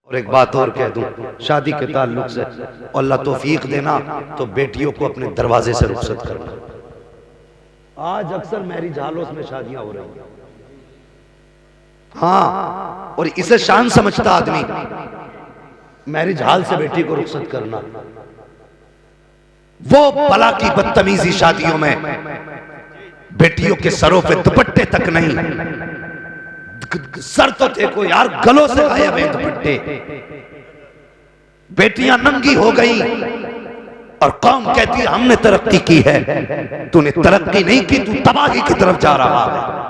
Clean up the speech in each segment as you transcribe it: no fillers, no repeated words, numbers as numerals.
और एक बात और कह दूं शादी के ताल्लुक से, अल्लाह तौफीक देना तो बेटियों को अपने दरवाजे से रुखसत करना। आज अक्सर मैरिज हालों में शादियां हो रही हैं, हाँ, और इसे शान समझता आदमी मैरिज हाल से बेटी को रुखसत करना। वो भला की बदतमीजी शादियों में बेटियों के सरों पे दुपट्टे तक नहीं, सर तो देखो यार, गलों से गायब है दुपट्टे, बेटियां नंगी हो गई और कौम कहती है हमने तरक्की की है। तूने तरक्की नहीं की, तू तबाही की तरफ जा रहा है।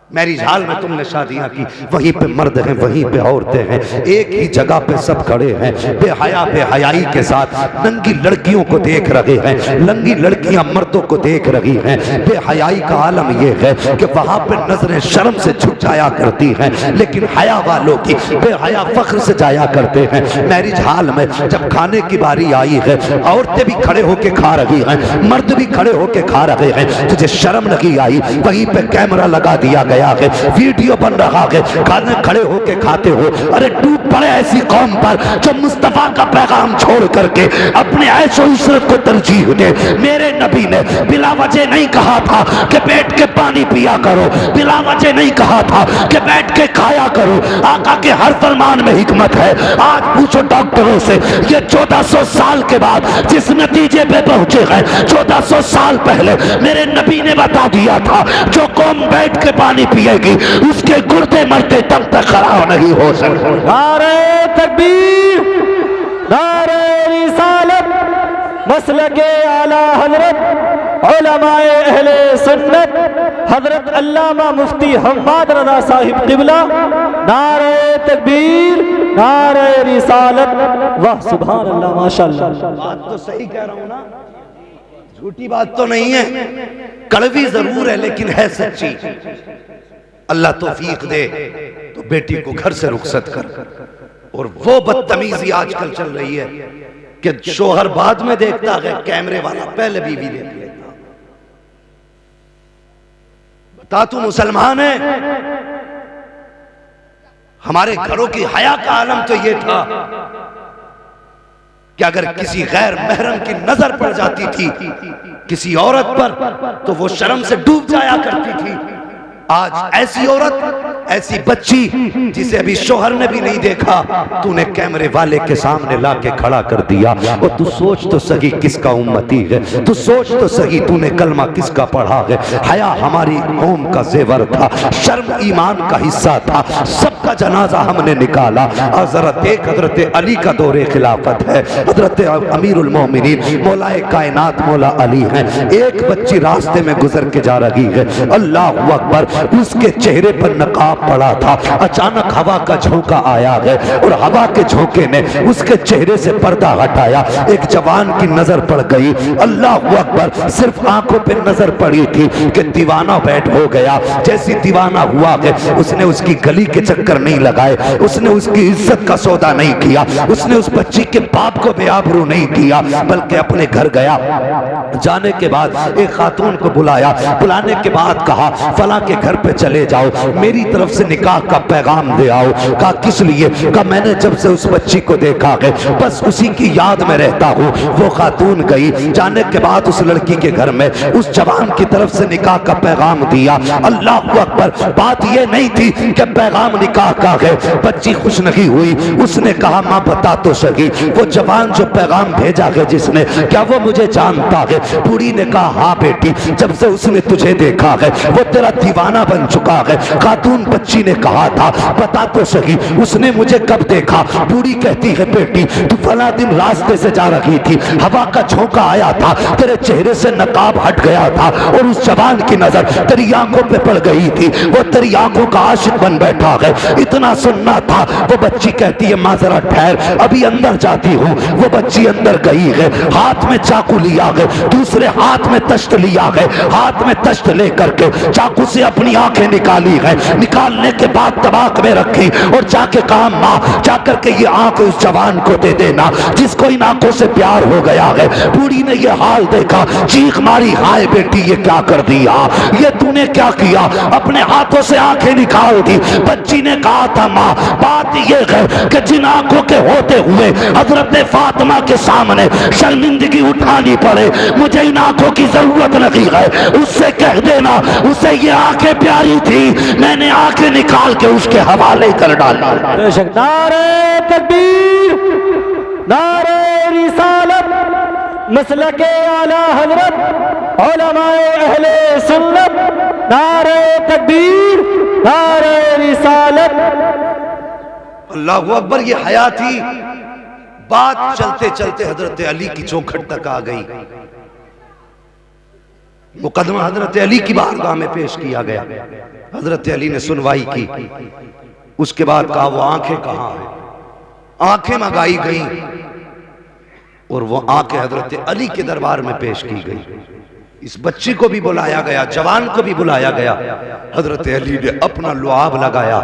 मैरिज हाल में तुमने शादियां की, वहीं पे मर्द हैं, वहीं पे औरतें हैं, एक ही जगह पे सब खड़े हैं, बेहया बेहयाई के साथ नंगी लड़कियों को देख रहे हैं, नंगी लड़कियां मर्दों को देख रही हैं। बेहयाई का आलम यह है कि वहां पे नजरें शर्म से झुक जाया करती हैं, लेकिन हया वालों की बेहया फख्र से जाया करते हैं। मैरिज हाल में जब खाने की बारी आई है, औरतें भी खड़े होके खा रही हैं, मर्द भी खड़े होके खा रहे हैं, तुझे शर्म नहीं आई? वहीं पे कैमरा लगा दिया गया है, वीडियो बन रहा है, खाने खड़े होके खाते हो। अरे टूट पड़े ऐसी कौम पर जो मुस्तफा का पैगाम छोड़ करके अपने ऐशो इशरत को तरजीह दे। मेरे नबी ने बिला वजह नहीं कहा था कि बैठ के पानी पिया करो, बिला वजह नहीं कहा था कि बैठ के खाया करो। आका के हर फरमान में हिकमत है। आज पूछो डॉक्टरों से, ये 1400 साल के बाद जिस नतीजे पे पहुंचे हैं, 1400 साल पहले मेरे नबी ने बता दिया था, जो कौम बैठ के पानी पिएगी उसके गुर्दे मरते दम तक खड़ा नहीं हो सकते। नारे तकबीर, नारे रिसालत, मसलके आला हजरत उलमाए अहले सुन्नत हजरत अल्लामा मुफ्ती हम्माद रज़ा साहिब क़िबला। नारे तकबीर, नारे रिसालत, वाह सुभान अल्लाह, माशाअल्लाह। बात तो सही कह रहा हूं ना, झूठी बात तो नहीं है, कड़वी जरूर है लेकिन है सच्ची। अल्लाह तौफीक दे तो बेटी को घर से रुखसत कर। और वो बदतमीजी आजकल चल रही है कि शोहर बाद में देखता है, कैमरे वाला पहले बीवी देख लेता। बता, तू मुसलमान है? हमारे घरों की हया का आलम तो ये था कि अगर किसी गैर महरम की नजर पड़ जाती थी किसी औरत पर तो वो शर्म से डूब जाया करती थी। आज ऐसी औरत, ऐसी बच्ची जिसे अभी शोहर ने भी नहीं देखा, तूने कैमरे वाले के सामने लाके खड़ा कर दिया। और तू सोच तो सही किसका उम्मती है, तू सोच तो सही तूने कलमा किसका पढ़ा है। हया हमारी कौम का जेवर था, शर्म ईमान का हिस्सा था, सबका जनाजा हमने निकाला। और जरा देख, हजरत अली का दौरे खिलाफत है, हजरत अमीरुल मोमिनीन मौलाए कायनात मौला अली हैं। एक बच्ची रास्ते में गुजर के जा रही है, अल्लाह अकबर, उसके चेहरे पर नकाब पड़ा था। अचानक हवा का झोंका आया है और हवा के झोंके ने उसके चेहरे से पर्दा हटाया। एक जवान की नजर पड़ गई, अल्लाह अकबर, सिर्फ आंखों पे नजर पड़ी थी कि दीवाना बैठ हो गया। जैसी दीवाना हुआ है, उसने उसकी गली के चक्कर नहीं लगाए, उसने उसकी इज्जत का सौदा नहीं किया, उसने उस बच्ची के बाप को बेआबरू नहीं किया, बल्कि अपने घर गया। जाने के बाद एक खातून को बुलाया, बुलाने के बाद कहा फला के घर पे चले जाओ, मेरी तरफ से निकाह का पैगाम दे आओ। कहा किस लिए? कहा मैंने जब से उस बच्ची को देखा है बस उसी की याद में रहता हूँ। वो खातून गई, जाने के बाद उस लड़की के घर में उस जवान की तरफ से निकाह का पैगाम दिया। अल्लाह अकबर, बात ये नहीं थी कि पैगाम निकाह का है। बच्ची खुश नहीं हुई, उसने कहा माँ बता तो सही, वो जवान जो पैगाम भेजा है जिसने, क्या वो मुझे जानता है? बूढ़ी ने कहा हाँ बेटी, जब से उसने तुझे देखा है वो तेरा दीवाना बन चुका है। खातून बच्ची ने कहा था बता तो सही, उसने मुझे कब देखा? बूढ़ी कहती है बेटी, तू फला दिन रास्ते से जा रही थी, हवा का झोंका आया था, तेरे चेहरे से नकाब हट गया था और उस जवान की नजर तेरी आंखों पे पड़ गई थी, वो तेरी आंखों का आशिक बन बैठा है। इतना सुनना था। वो बच्ची कहती है माँ जरा ठहर, अभी अंदर जाती हूँ। वो बच्ची अंदर गई है, हाथ में चाकू लिया है, दूसरे हाथ में तश्त लिया है, हाथ में तश्त लेकर के चाकू से अपनी आंखें निकाली है, निकालने के बाद तबाक में रखी और जाके कहा माँ जाकर के ये आंख उस जवान को दे देना जिसको इन आंखों से प्यार हो गया है। बूढ़ी ने ये हाल देखा, चीख मारी, हाय बेटी ये क्या कर दिया, ये तूने क्या किया, अपने हाथों से आंखें निकाल दी। बच्ची ने कहा था माँ बात ये है कि जिन आंखों के होते हुए हजरत फातिमा के सामने शर्मिंदगी उठानी पड़े, मुझे इन आंखों की जरूरत नहीं है, उससे कह देना उसे ये आंखें प्यारी थी, मैंने आंखें निकाल के उसके हवाले कर डाला। बेशक नारे तकबीर, नारे रिसालत, मसलके आला हजरत उलमाए अहले सुन्नत, नारे तकबीर, नारे रिसालत। अल्लाहु अकबर। ये हया थी। बात चलते चलते हजरत अली की चौखट तक आ गई। मुकदमा हजरत अली की बारगाह में पेश किया गया। हजरत अली ने सुनवाई की। उसके बाद कहा वो आंखें कहां हैं। आंखें मंगाई गई और वो आंखें हजरत अली के दरबार में पेश की गई। इस बच्ची को भी बुलाया गया, जवान को भी बुलाया गया। हजरत अली ने अपना लुआब लगाया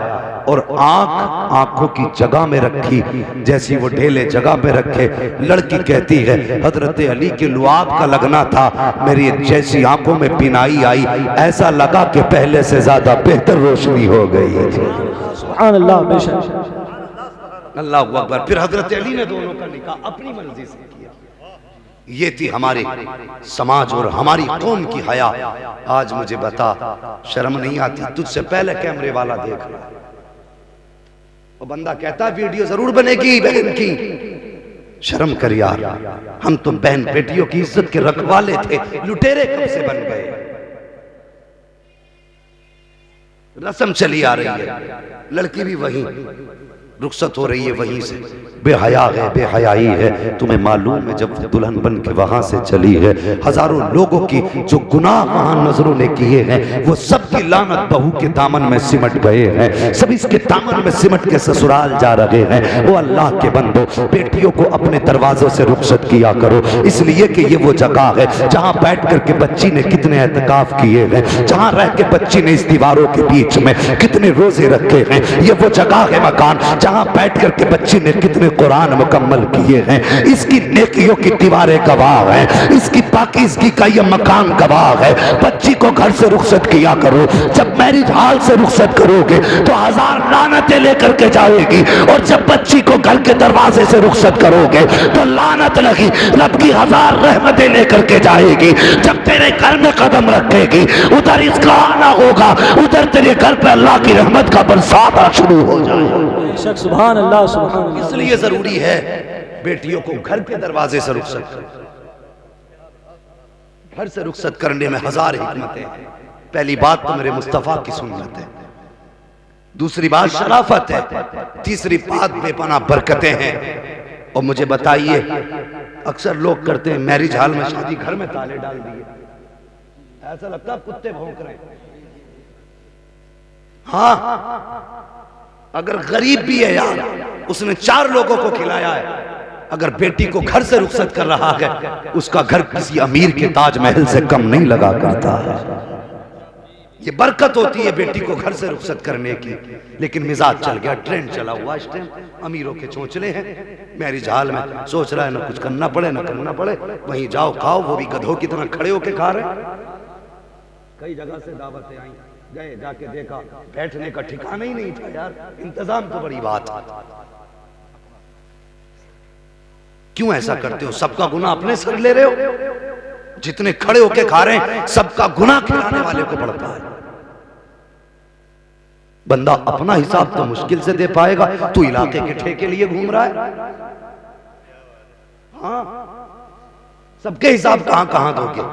और आंखों की जगह में रखी जैसी वो ढेले जगह में रखे। लड़की कहती है हजरत अली के लुआब का लगना था, मेरी जैसी आंखों में बिनाई आई ऐसा लगा कि पहले से ज्यादा बेहतर रोशनी हो गई। सुभान अल्लाह। बेशक अल्लाह अकबर। फिर हजरत अली ने दोनों का निकाह अपनी मर्जी से किया। ये थी हमारे समाज और हमारी कौम की हया। आज मुझे बता, शर्म नहीं आती? तुझसे पहले कैमरे वाला देख रहा है, वो बंदा कहता वीडियो जरूर बनेगी बहन की। शर्म कर यार, हम तो बहन बेटियों की इज्जत के रखवाले थे, लुटेरे कब से बन गए? रस्म चली आ रही है, लड़की भी वहीं, रुखसत हो रही है वहीं से। बेहया है, बेहयाई है, तुम्हें मालूम है जब दुल्हन बन के वहां से चली है, हजारों लोगों की जो गुनाह वहां नजरों ने किए हैं वो सब की लानत बहू के दामन में सिमट गए हैं। सब इसके दामन में सिमट के ससुराल जा रहे हैं। वो अल्लाह के बंदो, बेटियों को अपने दरवाजों से रुखसत किया करो, इसलिए कि ये वो जगह है जहां बैठ करके बच्ची ने कितने एहतिकाफ किए हैं, जहां रह के बच्ची ने इस दीवारों के बीच में कितने रोजे रखे हैं। ये वो जगह है, मकान, जहां बैठ करके बच्ची ने कितने कुरान मुकम्मल किए हैं। इसकी नेकियों की दीवारें गवाह हैं, इसकी पाकीज़गी का ये मकान गवाह है। बच्ची को घर से रुखसत किया करो। जब मैरिज हॉल से रुखसत करोगे तो हजार लानतें लेकर के जाएगी, और जब बच्ची को घर के दरवाजे से रुखसत करोगे तो लानत नहीं, रब की हजार रहमतें लेकर के जाएगी। जब तेरे घर में कदम रखेगी उधर इसका आना होगा, उधर तेरे घर पे अल्लाह की रहमत का बरसात शुरू हो जाएगा। सुभान अल्लाह, सुभान अल्लाह। इसलिए जरूरी है बेटियों को घर के दरवाजे से रुखसत करें। घर से रुखसत करने में हजार हिकमतें हैं। पहली बात तो मेरे मुस्तफा की सुन्नत है, दूसरी बात शराफत है, तीसरी बात बेपनाह बरकतें हैं। और मुझे बताइए, अक्सर लोग करते हैं मैरिज हॉल में शादी, घर में ताले डाल दिए, ऐसा लगता है कुत्ते भौंक रहे हैं। हाँ, अगर गरीब भी है यार, उसने 4 लोगों को खिलाया है, अगर बेटी को घर से रुखसत कर रहा है, उसका घर किसी अमीर के ताजमहल से कम नहीं लगा करता है। ये बरकत होती है बेटी को घर से रुखसत करने की। लेकिन मिजाज चल गया, ट्रेंड चला हुआ इस टाइम, अमीरों के चोंचले हैं। मैरिज हॉल में सोच रहा है ना कुछ करना पड़े ना करना पड़े, वहीं जाओ खाओ, वो भी गधों की तरह खड़े होके खा रहे। कई जगह से दावतें आई, गए, जाके देखा, बैठने का ठिकाना ही नहीं था यार। इंतजाम तो बड़ी बात। क्यों ऐसा करते हो? सबका गुनाह अपने सर ले रहे हो। जितने खड़े होके खा रहे हैं सबका गुनाह खिलाने वाले को पड़ता है। बंदा अपना हिसाब तो मुश्किल से दे पाएगा, तू इलाके के ठेके लिए घूम रहा है। हाँ, सबके हिसाब कहां कहां दोगे?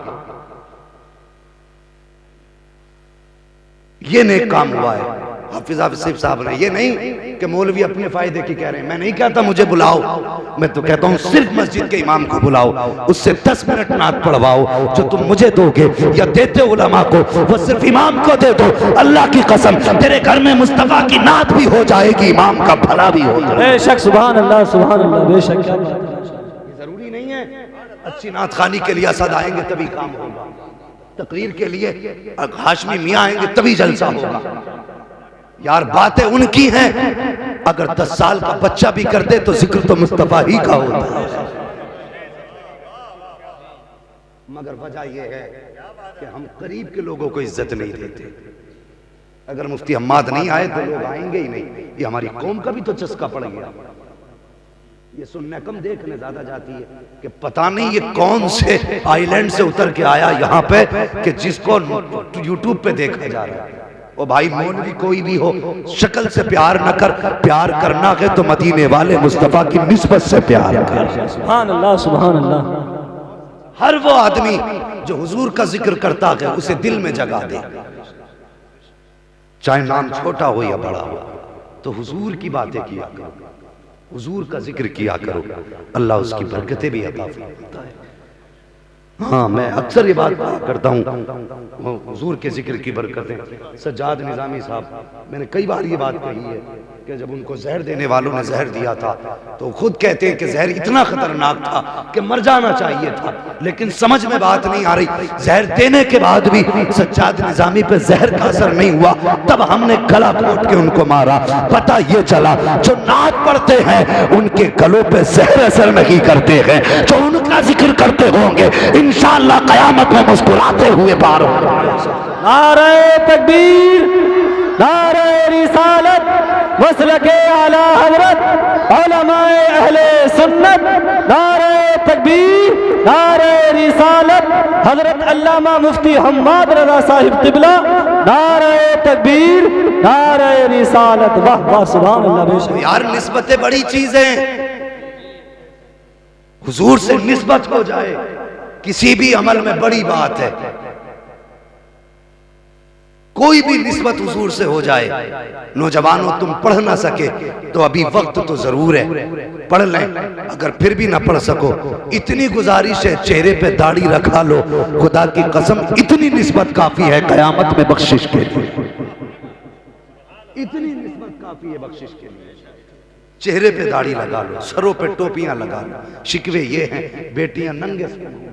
ये नेक काम हुआ है हाफिज आसिफ साहब ने। ये नहीं कि मौलवी अपने फायदे की कह रहे हैं। मैं नहीं कहता मुझे बुलाओ, मैं तो कहता हूं सिर्फ मस्जिद के इमाम को बुलाओ, उससे 10 मिनट नात पढ़वाओ। जो तुम मुझे दोगे या देते उलमा को, वो सिर्फ इमाम को दे दो। अल्लाह की कसम, तेरे घर में मुस्तफा की नात भी हो जाएगी, इमाम का भला भी हो जाएगा। बेशक, सुभान अल्लाह, सुभान अल्लाह। बेशक, क्या बात है। जरूरी नहीं है अच्छी नात खानी के लिए असद आएंगे तभी काम होगा, तकरीर के लिए हाशमी मियाँ आएंगे तभी जलसा होगा। यार बातें उनकी हैं, अगर 10 साल का बच्चा भी कर दे तो जिक्र तो मुस्तफा ही का होता है। मगर वजह यह है कि हम करीब के लोगों को इज्जत नहीं देते। अगर मुफ्ती हम्माद नहीं आए तो लोग आएंगे ही नहीं। ये हमारी कौम का भी तो चस्का पड़ गया। ये सुनने कम देखने ज्यादा जाती है कि पता नहीं ये कौन से आइलैंड से उतर के आया यहाँ पे कि जिसको यूट्यूब पे देखा जा रहा है। ओ भाई, मौलवी कोई भी हो, शक्ल से प्यार न कर, प्यार करना है तो मदीने वाले मुस्तफा की निस्बत से प्यार कर। सुभान अल्लाह, सुभान अल्लाह। हर वो आदमी जो हुजूर का जिक्र करता है उसे दिल में जगा दे, चाहे नाम छोटा हो या बड़ा हो, तो हुजूर की बातें किया करो, हुजूर का जिक्र किया करो, अल्लाह उसकी बरकतें भी अता फरमाता है। हाँ, मैं अक्सर ये बात करता हूँ, हुजूर के जिक्र की बरकतें। सज्जाद निजामी साहब, मैंने कई बार ये बात कही है कि जब उनको जहर देने वालों ने जहर दिया था तो खुद कहते हैं कि जहर इतना खतरनाक था कि मर जाना चाहिए था, लेकिन समझ में बात नहीं आ रही। जहर देने के बाद भी सज्जाद निजामी पे जहर का असर नहीं हुआ, तब हमने गला घोट के उनको मारा। पता ये चला जो नात पढ़ते हैं उनके गलों पे जहर असर नहीं करते हैं, जो उनका जिक्र करते होंगे इंशाअल्लाह क़यामत में मुस्कुराते हुए पार होंगे। नारे तकबीर, नारे रिसालत, मसलके आला हजरत उलमाए अहले सुन्नत। नारे तकबीर, नारे रिसालत, हजरत अल्लामा मुफ्ती हम्माद रज़ा साहिब क़िबला। नारे तकबीर, नारे रिसालत। वाह वाह, सुभान अल्लाह। बेशक यार निस्बतें बड़ी चीज हैं। हुजूर से निस्बत हो जाए किसी भी अमल में बड़ी बात है। कोई भी निस्बत हुजूर से हो जाए। नौजवानों, तुम पढ़ ना सके तो अभी वक्त तो जरूर है, पढ़ लें। अगर फिर भी ना पढ़ सको, इतनी गुजारिश है, चेहरे पे दाढ़ी रखा लो, खुदा की कसम इतनी निस्बत काफी है कयामत में बख्शिश के लिए। इतनी निस्बत काफी है बख्शिश के लिए। चेहरे पे दाढ़ी लगा लो, सरों पे टोपियां लगा लो। शिकवे ये हैं, बेटियां नंगे से घूम रही हैं।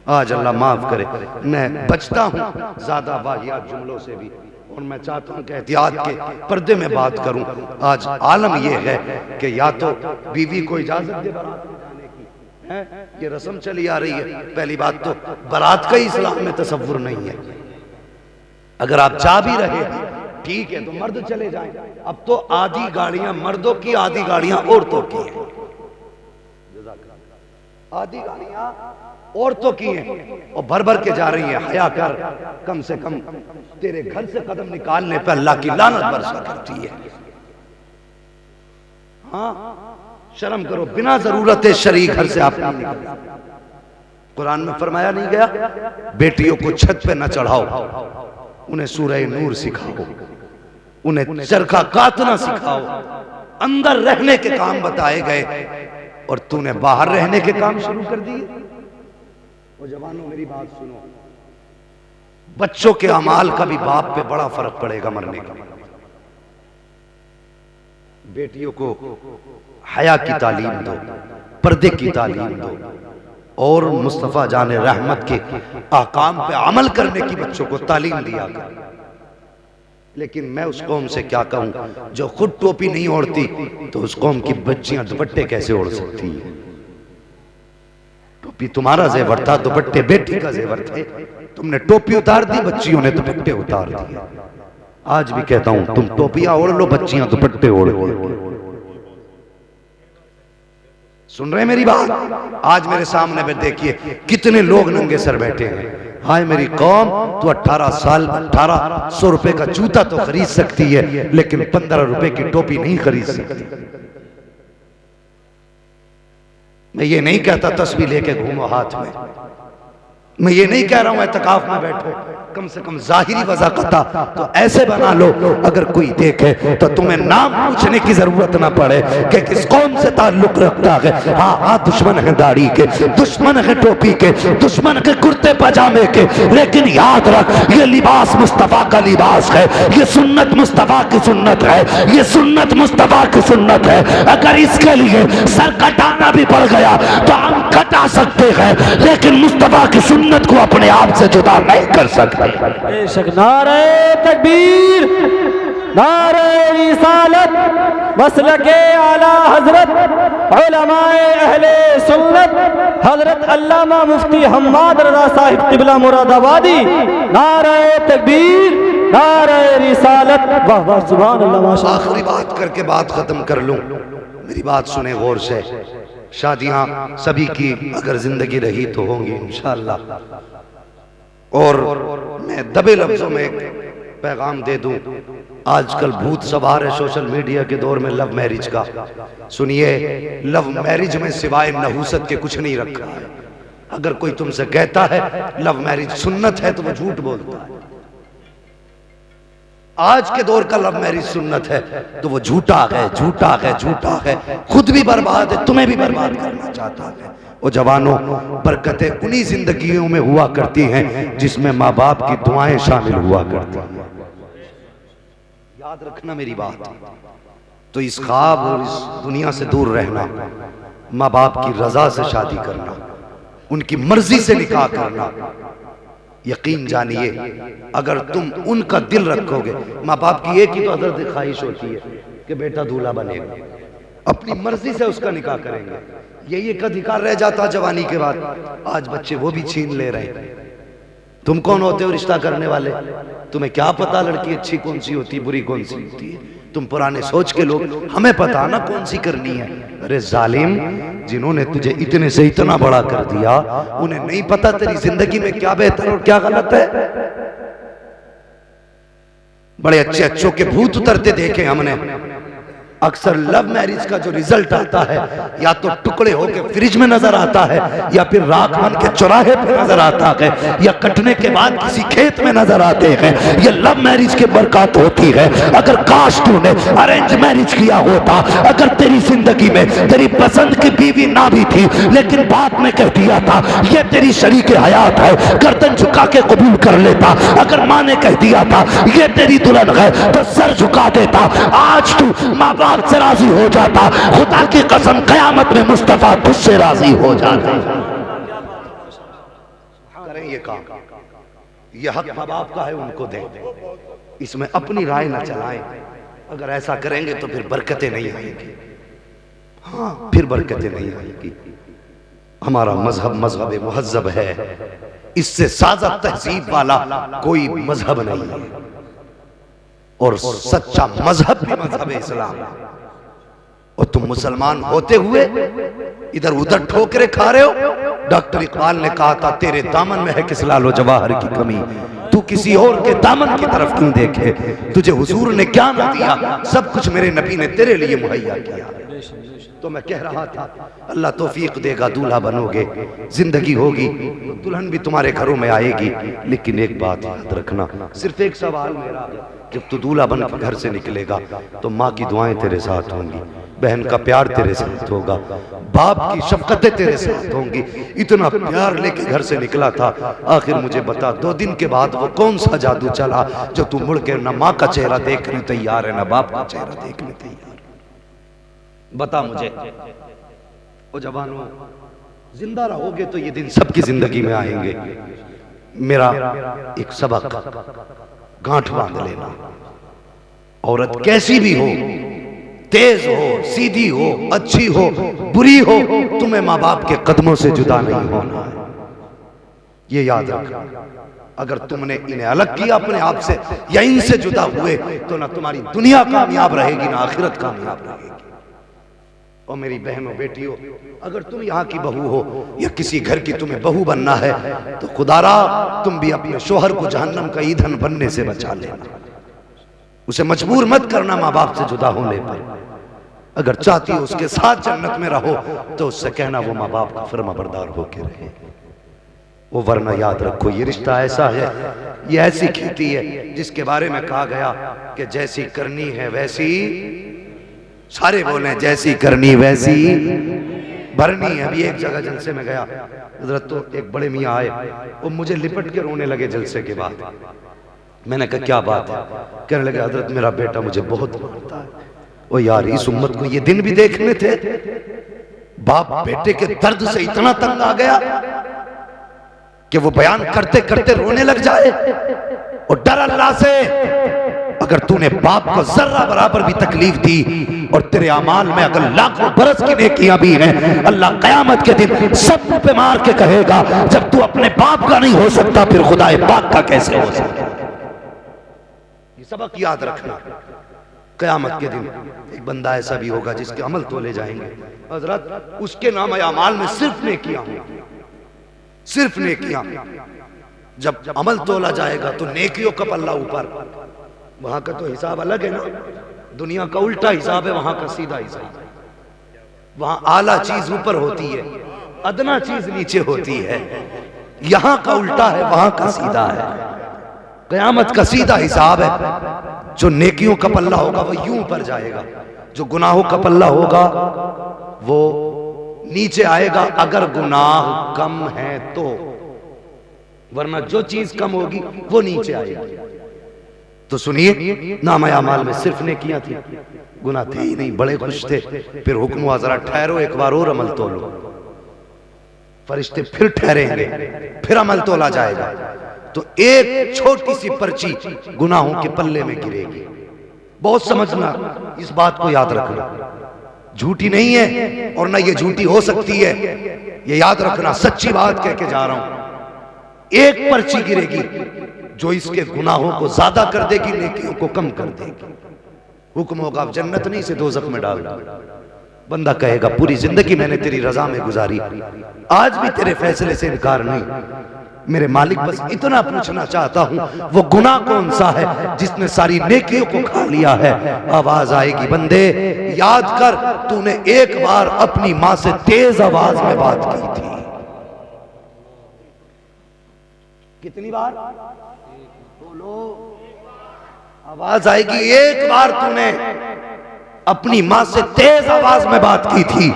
आज अल्लाह माफ करे, मैं बचता हूँ ज्यादा वाहियात जुमलों से भी, और मैं चाहता हूँ कि एहतियात के पर्दे में बात करूँ। आज आलम यह है कि या तो बीवी को इजाजत दे बारात में जाने की, है ये रस्म चली आ रही है। पहली बात तो बारात का ही इस्लाम में तसव्वुर नहीं है। अगर आप जा भी रहे हैं ठीक है तो मर्द चले जाएं। अब तो आधी गाड़ियां मर्दों की, आधी गाड़ियां औरतों की हैं। आधी गाड़ियां औरतों की हैं और भर भर के जा रही हैं। हया कर, कम से कम तेरे घर से कदम निकालने पर अल्लाह की लानत बरसा करती है। हाँ, शर्म करो, बिना जरूरत शरीय घर से आप नहीं निकलते। कुरान में फरमाया नहीं गया बेटियों को छत पे न चढ़ाओ, उन्हें सूरह नूर सिखाओ, उन्हें चरखा काटना सिखाओ। अंदर रहने के काम बताए गए और तूने बाहर रहने के काम शुरू कर दिए। वो जवानों, मेरी बात सुनो, बच्चों के अमाल का भी बाप पे बड़ा फर्क पड़ेगा मरने का। बेटियों को हया की तालीम दो, पर्दे की तालीम दो, और मुस्तफ़ा जाने रहमत के आकाम पे अमल करने की बच्चों को तालीम दिया कर। लेकिन मैं उस कौम से क्या कहूं जो खुद टोपी नहीं ओढ़ती, तो उस कौम की बच्चियां दुपट्टे कैसे ओढ़ सकती हैं? टोपी तुम्हारा जेवर था, दुपट्टे बेटी का जेवर थे। तुमने टोपी उतार दी, बच्चियों ने दुपट्टे उतार दिए। आज भी कहता हूं तुम टोपियां ओढ़ लो, बच्चियां दुपट्टे ओढ़ लो। सुन रहे मेरी बात? आज मेरे सामने में देखिए कितने लोग नंगे सर बैठे हैं। हाय मेरी कौम, तो 1800 रुपए का जूता तो खरीद सकती है, लेकिन 15 रुपए की टोपी नहीं खरीद सकती। मैं ये नहीं कहता तस्वीर लेके घूमो हाथ में, मैं ये नहीं कह रहा हूं एतकाफ में बैठो, कम से कम जाहिरी वज़ाक़ता तो ऐसे बना लो अगर कोई देखे तो तुम्हें नाम पूछने की जरूरत ना पड़े कि किस कौम से ताल्लुक रखता है। हाँ हाँ, दुश्मन है दाढ़ी के, दुश्मन है टोपी के, दुश्मन के कुर्ते पजामे के, लेकिन याद रख ये लिबास मुस्तफ़ा का लिबास है, ये सुन्नत मुस्तफ़ा की सुन्नत है, ये सुन्नत मुस्तफ़ा की सुन्नत है। अगर इसके लिए सर कटाना भी पड़ गया तो हम घटा सकते हैं, लेकिन मुस्तफा की सुन्नत को अपने आप से जुदा नहीं कर सकते। बेशक। नारे तकबीर, नारे रिसालत, मसलके आला हजरत उलमाए अहले सुन्नत हजरत अल्लामा मुफ्ती हम्माद रज़ा साहिब क़िबला मुरादाबादी। नारे तकबीर, नारे रिसालत। वाह वाह, सुभान अल्लाह, माशाअल्लाह। आखिरी बात करके बात खत्म कर लूं, मेरी बात सुने गौर से। शादियां सभी की अगर जिंदगी रही तो होंगी इंशाअल्लाह। और मैं दबे लफ्जों में एक पैगाम दे दूं, आजकल भूत सवार है सोशल मीडिया के दौर में लव मैरिज का। सुनिए, लव मैरिज में सिवाय नहूसत के कुछ नहीं रखा है। अगर कोई तुमसे कहता है लव मैरिज सुन्नत है तो वो झूठ बोलता है। आज के दौर का लव मैरिज सुन्नत है तो वो झूठा है, झूठा है, झूठा है। खुद भी बर्बाद है, तुम्हें भी बर्बाद करना चाहता है। वो जवानों, बरकतें उन्हीं जिंदगियों में हुआ करती हैं जिसमें माँ बाप की दुआएं शामिल हुआ करती हैं। याद रखना मेरी बात। तो इस ख्वाब और इस दुनिया से दूर रहना, माँ बाप की रजा से शादी करना, उनकी मर्जी से निकाह करना। यकीन जानिए, अगर तुम उनका दिल रखोगे, माँ बाप की एक ही तो हजरत ख्वाहिश होती है कि बेटा दूल्हा बनेगा, अपनी मर्जी से उसका निकाह करेंगे। यही एक अधिकार रह जाता जवानी के बाद, आज बच्चे वो भी छीन ले रहे हैं। तुम कौन होते हो रिश्ता करने वाले? तुम्हें क्या पता लड़की अच्छी कौन सी होती, बुरी कौन सी होती है? तुम पुराने सोच के लोग, हमें पता ना कौन सी करनी है। अरे जालिम, जिन्होंने तुझे इतने से इतना बड़ा कर दिया, उन्हें नहीं पता तेरी जिंदगी में क्या बेहतर और क्या गलत है। बड़े अच्छे अच्छों के भूत उतरते देखे हमने। अक्सर लव मैरिज का जो रिजल्ट आता है, या तो टुकड़े होके फ्रिज में नजर आता है, या फिर राख बन के चौराहे पे नजर आता है, या कटने के बाद किसी खेत में नजर आते हैं। ये लव मैरिज के बरकत होती है। अगर काश तूने अरेंज मैरिज किया होता, अगर तेरी जिंदगी में तेरी पसंद की बीवी ना भी थी, लेकिन बाप ने कह दिया था ये तेरी शरीके हयात है, गर्दन झुका के कबूल कर लेता। अगर माँ ने कह दिया था ये तेरी दुल्हन है, तो सर झुका देता। आज तू माँ बाप से राजी हो जाता, खुदा की कसम कयामत में मुस्तफा तुझसे राजी हो जाता। करें ये काम, ये हक माँ बाप का है, उनको दें। इसमें अपनी राय न चलाएं। अगर ऐसा करेंगे तो फिर बरकतें नहीं आएंगी। हाँ, फिर बरकतें नहीं आएंगी। हमारा मजहब मजहब मुहज्जब है, इससे साजा तहजीब वाला कोई मजहब नहीं है। और सच्चा मजहब भी मजहब इस्लाम है। और तुम मुसलमान होते हुए इधर उधर ठोकरे खा रहे हो। डॉक्टर इकबाल ने कहा था तेरे दामन में है किस लालो जवाहर की कमी, तू किसी और के दामन की तरफ क्यों देखे। तुझे हुजूर ने क्या ना दिया, सब कुछ मेरे नबी ने तेरे लिए मुहैया किया। तो मैं कह रहा था अल्लाह तौफीक देगा, दूल्हा बनोगे, जिंदगी होगी, दुल्हन भी तुम्हारे घरों में आएगी। लेकिन एक बात याद रखना, सिर्फ एक सवाल मेरा, जब तू दूल्हा बन के घर से निकलेगा तो माँ की दुआएं तेरे साथ होंगी, बहन का प्यार तेरे साथ होगा, बाप की शफकतें तेरे साथ होंगी। इतना प्यार लेके घर से निकला था, आखिर मुझे बता 2 दिन के बाद वो कौन सा जादू चला जो तू मुड़ के ना माँ का चेहरा देखने तैयार है, ना बाप का चेहरा देखने तैयार। बता मुझे। ओ जवानों, जिंदा रहोगे तो ये दिन सबकी जिंदगी में आएंगे। मेरा एक सबक गांठ बांध लेना, औरत कैसी भी हो, तेज हो, सीधी हो, अच्छी हो, बुरी हो, तुम्हें माँ बाप के कदमों से जुदा नहीं होना है। ये याद रखना। अगर तुमने इन्हें अलग किया अपने आप से या इनसे जुदा हुए तो ना तुम्हारी दुनिया कामयाब रहेगी ना आखिरत कामयाब रहेगी। और मेरी बहनों बेटियों, अगर तुम यहाँ की बहू हो या किसी घर की तुम्हें बहू बनना है तो खुदारा तुम भी अपने शोहर को जहन्नम का ईंधन बनने से बचा लेना। उसे मजबूर मत करना माँ बाप से जुदा होने पर। अगर चाहती हो उसके साथ जन्नत में रहो तो उससे कहना वो माँ बाप का फर्माबरदार होके रहे वो, वरना याद रखो ये रिश्ता ऐसा है, ये ऐसी खेती है जिसके बारे में कहा गया कि जैसी करनी है वैसी, सारे बोले जैसी करनी वैसी भरनी है। अभी एक जगह जलसे में गया, हजरत तो एक बड़े मियाँ आए, वो मुझे लिपट के रोने लगे जलसे के बाद। मैंने कहा क्या बात है? कहने लगे हजरत मेरा बेटा मुझे बहुत मारता है। ओ यार, इस उम्मत को ये दिन भी देखने थे, बाप बेटे के दर्द से इतना तंग आ गया कि वो बयान करते करते रोने लग जाए। और डर अल्लाह से, अगर तूने बाप को जर्रा बराबर भी तकलीफ दी और तेरे अमाल में अगर लाखों बरस की नेकियां भी हैं, अल्लाह कयामत के दिन सब पे मार के कहेगा जब तू अपने बाप का नहीं हो सकता फिर खुदाए पाक का कैसे हो सकता। ये सबक याद रखना। कयामत के दिन एक बंदा ऐसा भी होगा जिसके अमल तोले जाएंगे हजरत, उसके नाम अमाल में सिर्फ नेकियां होंगी, सिर्फ नेकियां। जब अमल तोला जाएगा तो नेकियों का पल्ला ऊपर, वहां का तो हिसाब अलग है ना। दुनिया का उल्टा हिसाब है, वहां का सीधा हिसाब। वहां आला चीज ऊपर होती है, अदना चीज नीचे होती है। यहां का उल्टा है, वहां का सीधा है। कयामत का सीधा हिसाब है। जो नेकियों का पल्ला होगा वो यूं ऊपर जाएगा, जो गुनाहों का पल्ला होगा वो नीचे आएगा, अगर गुनाह कम है तो, वरना जो चीज कम होगी वो नीचे आएगी। तो सुनिए, नाम अमाल में सिर्फ नेकियां थी, गुनाह थे ही नहीं। बड़े खुश थे। फिर हुक्म हुआ जरा ठहरो, एक बार और अमल तोलो। फरिश्ते फिर ठहरेंगे, फिर अमल तोला जाएगा। तो एक छोटी सी पर्ची गुनाहों के पल्ले में गिरेगी। बहुत समझना, इस बात को याद रखना। झूठी नहीं है और ना ये झूठी हो सकती है, ये याद रखना, सच्ची बात कह के जा रहा हूं। एक पर्ची गिरेगी जो इसके गुनाहों को ज्यादा कर देगी, नेकियों को कम कर देगी। हुक्म होगा अब जन्नत नहीं से दोज़ख में डाल दो। बंदा कहेगा पूरी जिंदगी मैंने तेरी रजा में गुजारी, आज भी तेरे फैसले से इनकार नहीं। मेरे मालिक बस इतना पूछना चाहता हूं, वो गुनाह कौन सा है जिसने सारी नेकियों को खा लिया है। आवाज आएगी, बंदे याद कर, तूने एक बार अपनी मां से तेज आवाज में बात की थी। कितनी बार बोलो? आवाज आएगी, एक बार तूने अपनी मां से तेज आवाज में बात की थी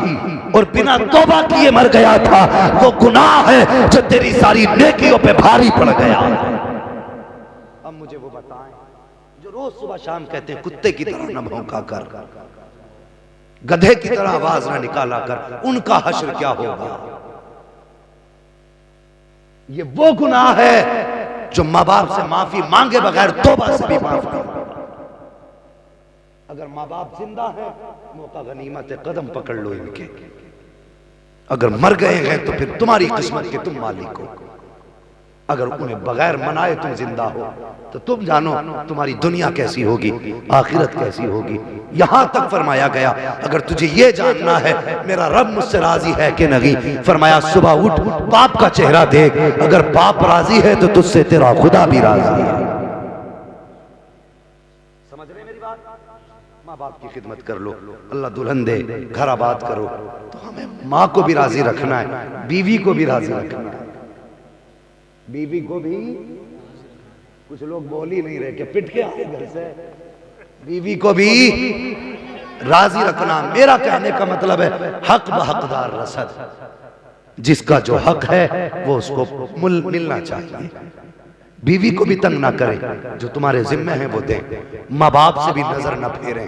और बिना तौबा किए मर गया था। वो गुनाह है जो तेरी सारी नेकियों पे भारी पड़ गया। अब मुझे वो बताएं जो रोज सुबह शाम कहते हैं कुत्ते की तरह न भौंका कर, गधे की तरह आवाज ना निकाला कर, उनका हश्र क्या होगा। ये वो गुनाह है जो माँ बाप से माफी मांगे बगैर तौबा से भी माफ नहीं। अगर माँ बाप जिंदा है मौका गनीमत है, कदम पकड़ लो इनके। अगर मर गए हैं तो फिर तुम्हारी किस्मत के तुम मालिक हो। अगर उन्हें बगैर मनाए तुम जिंदा हो तो तुम जानो तुम्हारी दुनिया कैसी होगी, आखिरत कैसी होगी। यहां तक फरमाया गया, अगर तुझे ये जानना है मेरा रब मुझसे राजी है कि नहीं, फरमाया सुबह उठ बाप का चेहरा देख, अगर बाप राजी है तो तुझसे तेरा खुदा भी राजी है। समझ रहे मेरी बात? माँ बाप की खिदमत कर लो, अल्लाह दुल्हन दे, घर आबाद करो। तो हमें माँ को भी राजी रखना है, बीवी को भी राजी रखना है। बीवी को भी, कुछ लोग बोल ही नहीं रहे कि पिट के आए घर से, बीवी को भी राजी रखना। मेरा कहने का मतलब है हक ब हकदार रसद, जिसका जो हक है वो उसको मिलना चाहिए। बीवी को भी तंग ना करें, जो तुम्हारे जिम्मे हैं वो दें। माँ बाप से भी नजर न फेरें,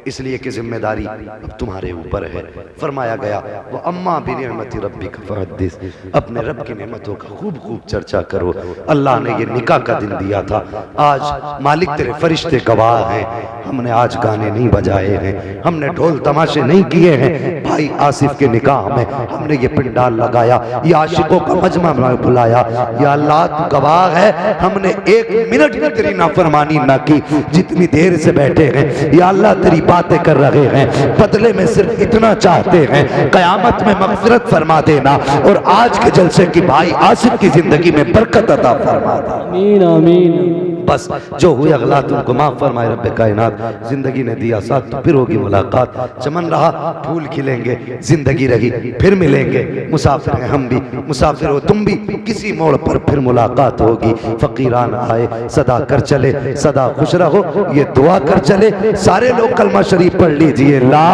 इसलिए कि जिम्मेदारी अब तुम्हारे ऊपर है। फरमाया गया वो अम्मा भी नेमती रब्बी का फहदिस, अपने रब की नेमतों का खूब खूब चर्चा करो। अल्लाह ने ये निकाह का दिन दिया था, आज मालिक तेरे फरिश्ते गवाह हैं। हमने आज गाने नहीं बजाए हैं, हमने ढोल तमाशे नहीं किए हैं। भाई आसिफ के निकाह में हमने ये पिंडाल लगाया, ये आशिकों का मजमा बुलाया। या अल्लाह तू गवाह है, हमने एक मिनट भी तेरी नाफरमानी ना की जितनी देर से बैठे हैं। या अल्लाह तेरी बातें कर रहे हैं, बदले में सिर्फ इतना चाहते हैं, कयामत में मग़फ़िरत फरमा देना और आज के जलसे की भाई आसिफ की जिंदगी में बरकत अता फरमा दे। आमीन आमीन। बस जो हुए अगला तुमको माफ फरमाए रब्बे कायनात। जिंदगी ने दिया साथ तो फिर होगी मुलाकात, चमन रहा फूल खिलेंगे, जिंदगी रही फिर मिलेंगे। मुसाफिर हैं हम भी, मुसाफिर हो तुम भी, किसी मोड़ पर फिर मुलाकात होगी। फकीरान आए सदा कर चले, सदा खुश रहो ये दुआ कर चले। सारे लोग कलमा शरीफ पढ़ लीजिए, ला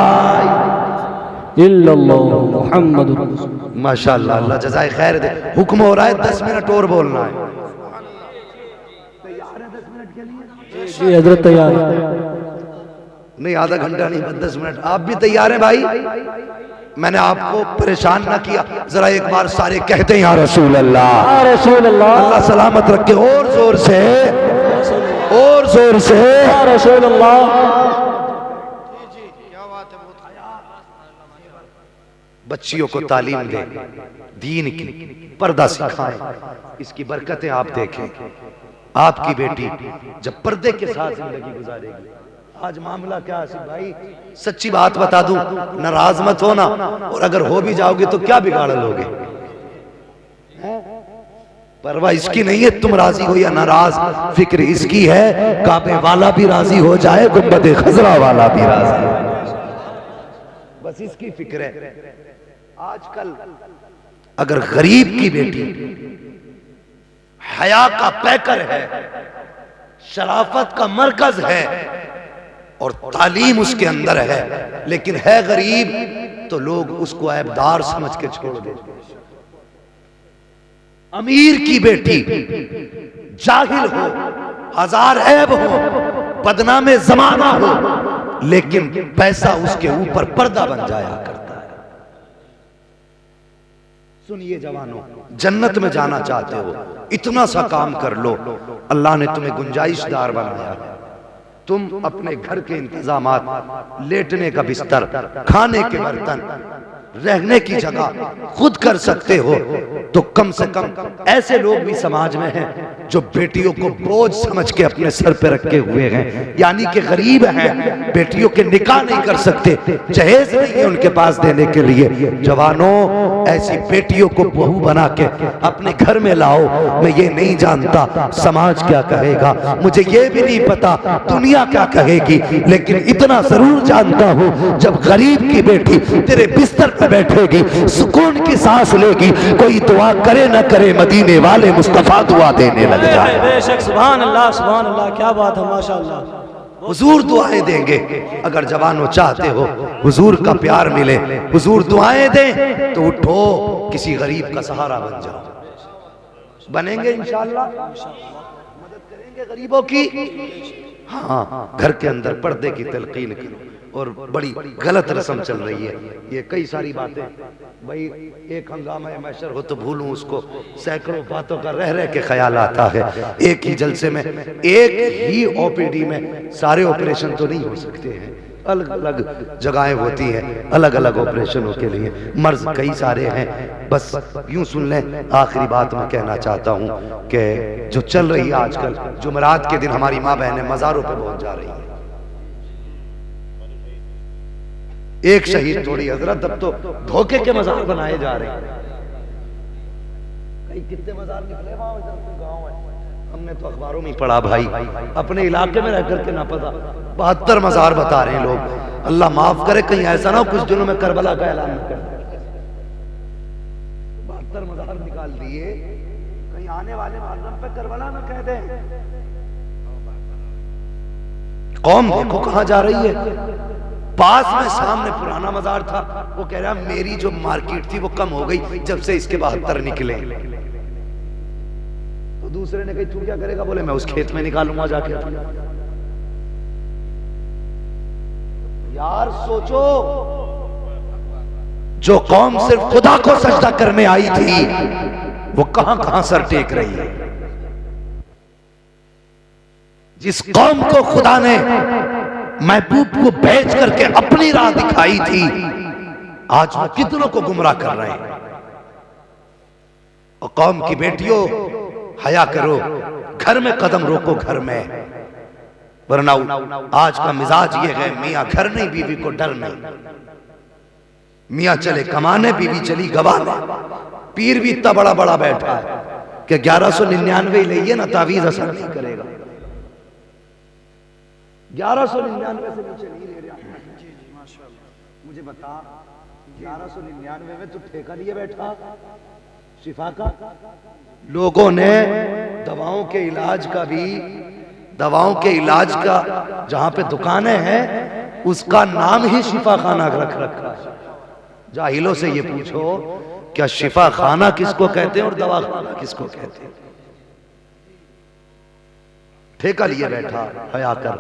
इल्लल्लाह मुहम्मदुर रसूलुल्लाह। माशाअल्लाह, अल्लाह जज़ाए खैर दे। हुक्म हो रहा है 10 मिनट और बोलना है। जी हजरत तैयार नहीं, आधा घंटा नहीं 10 मिनट। आप भी तैयार हैं भाई? मैंने आपको परेशान ना किया, जरा एक बार सारे कहते हैं या रसूल अल्लाह, या रसूल अल्लाह, अल्लाह सलामत रखे। और जोर से, और जोर से, या रसूल अल्लाह। बच्चियों को तालीम दें दीन की, पर्दा सिखाएं, इसकी बरकतें आप देखें। आपकी बेटी जब पर्दे के साथ जिंदगी गुजारेगी। आज मामला क्या आसिफ भाई, सच्ची बात बता दूं, नाराज मत होना, और अगर हो भी जाओगे तो क्या बिगाड़ लोगे? परवाह इसकी नहीं है तुम राजी हो या नाराज, फिक्र इसकी है काबे वाला भी राजी हो जाए, गुंबद खजरा वाला भी राजी हो जाए, बस इसकी फिक्र है। आजकल अगर गरीब की बेटी हया का पैकर है, शराफत का मरकज है और तालीम उसके अंदर है, लेकिन है गरीब, तो लोग उसको ऐबदार समझ के छोड़ देते। अमीर की बेटी जाहिल हो, हजार ऐब हो, बदनामे जमाना हो, लेकिन पैसा उसके ऊपर पर्दा बन जाया करता है। सुनिए जवानों, जन्नत में जाना चाहते हो, इतना सा काम कर लो, अल्लाह ने तुम्हें गुंजाइशदार बनाया है। तुम अपने घर के इंतजामात, लेटने का बिस्तर, खाने के बर्तन, रहने की जगह खुद कर सकते हो, तो कम से कम ऐसे लोग भी समाज में हैं जो बेटियों को बोझ समझ के अपने सर पे रखे हुए हैं, यानी कि गरीब हैं, बेटियों के निकाह नहीं कर सकते, जहेज नहीं है उनके पास देने के लिए। जवानों, ऐसी बेटियों को बहू बना के अपने घर में लाओ। मैं ये नहीं जानता समाज क्या कहेगा, मुझे ये भी नहीं पता दुनिया क्या कहेगी, लेकिन इतना जरूर जानता हूं, जब गरीब की बेटी तेरे बिस्तर पर बैठेगी, सुकून की सांस लेगी, कोई दुआ करे ना करे, मदीने वाले मुस्तफा दुआ देने लग जाए। बेशक, सुभान अल्लाह, सुभान अल्लाह, क्या बात है, माशाअल्लाह। हुजूर दुआएं देंगे। अगर जवानों चाहते हो हुजूर का प्यार मिले, हुजूर दुआएं दें, तो उठो, किसी गरीब का सहारा बन जाओ। बनेंगे इंशाअल्लाह, मदद करेंगे गरीबों की। हाँ, घर के अंदर पर्दे की तलकीन करो। और बड़ी गलत रस्म चल रही है, ये कई सारी बातें, भाई एक हंगामा मैशर हो तो भूलूं उसको, सैकड़ों बातों का रह रह के ख्याल आता है। एक ही जलसे में, एक ही ओपीडी में सारे ऑपरेशन तो नहीं हो सकते हैं, अलग अलग जगहें होती हैं अलग अलग ऑपरेशनों के लिए, मर्ज कई सारे हैं। बस यूं सुन लें, आखिरी बात मैं कहना चाहता हूं कि जो चल रही है आजकल, जुमेरात के दिन हमारी माँ बहनें मज़ारों पे पहुंच जा रही हैं। एक शहीद थोड़ी हजरत, अब तो धोखे के मज़ार बनाए जा रहे हैं। कई कितने मज़ार निकले वहां, गाँव है, हमने तो अखबारों में पढ़ा भाई, अपने इलाके में रह करके ना पता 72 मज़ार बता रहे हैं लोग। अल्लाह माफ करे, कहीं ऐसा ना हो कुछ दिनों में करबला का ऐलान न कर, 72 मज़ार निकाल दिए, कहीं आने वाले मुहर्रम पे करबला न कह दें। कौम देखो कहां जा रही है। पास में सामने पुराना मज़ार था, वो कह रहा मेरी जो मार्केट थी वो कम हो गई जब से इसके 72 निकले। तो दूसरे ने कही तू क्या करेगा, बोले मैं उस खेत में निकालूंगा जाके। यार सोचो, जो कौम सिर्फ खुदा को सजदा करने आई थी, वो कहां कहां सर टेक रही है। जिस कौम को खुदा ने महबूब को भेज करके अपनी राह दिखाई थी, आज वो कितनों को गुमराह कर रहे हैं। और कौम की बेटियों, हया करो, घर में कदम रोको, घर में, वरना आज का मिजाज ये है, मियां घर नहीं बीवी को डर नहीं, मियां चले कमाने बीवी चली गवाने। पीर भी इतना बड़ा बड़ा बैठा है कि 1199 लिए ना तावीज असर नहीं करेगा। 1199 से नीचे नहीं ले रहा। मुझे बता, 1199 में तो ठेका लिए बैठा शिफा का। लोगों ने दवाओं के इलाज का भी, दवाओं के इलाज का जहां पे दुकानें हैं उसका नाम ही शिफा खाना रख रखा है। जाहिलों से ये पूछो, क्या शिफा खाना किसको कहते हैं और दवा खाना किसको कहते हैं? ठेका लिए बैठा हया कर।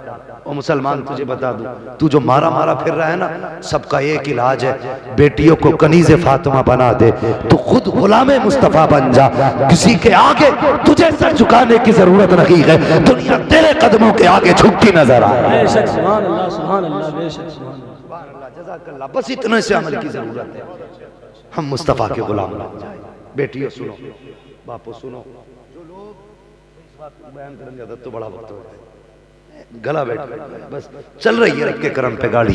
ओ मुसलमान तुझे बता दूं, तू जो मारा मारा फिर रहा है ना, सबका एक इलाज है, बेटियों को कनीज़े फातिमा बना दे, तू खुद गुलामे मुस्तफा बन जा, किसी के आगे तुझे सर झुकाने की जरूरत नहीं है, दुनिया तेरे कदमों के आगे झुकती नजर आए। बेशक सुभान अल्लाह, सुभान अल्लाह, बेशक सुभान अल्लाह। जज़ाकल्लाह। बस इतने से अमल की जरूरत है, हम मुस्तफा के गुलाम बन जाए। बेटियों सुनो, बापू सुनो, जो लोग इस बात को बयान करेंगे तो बड़ा वक्त हो जाए, गला बैठ बस चल रही है रब के करम पे गाड़ी।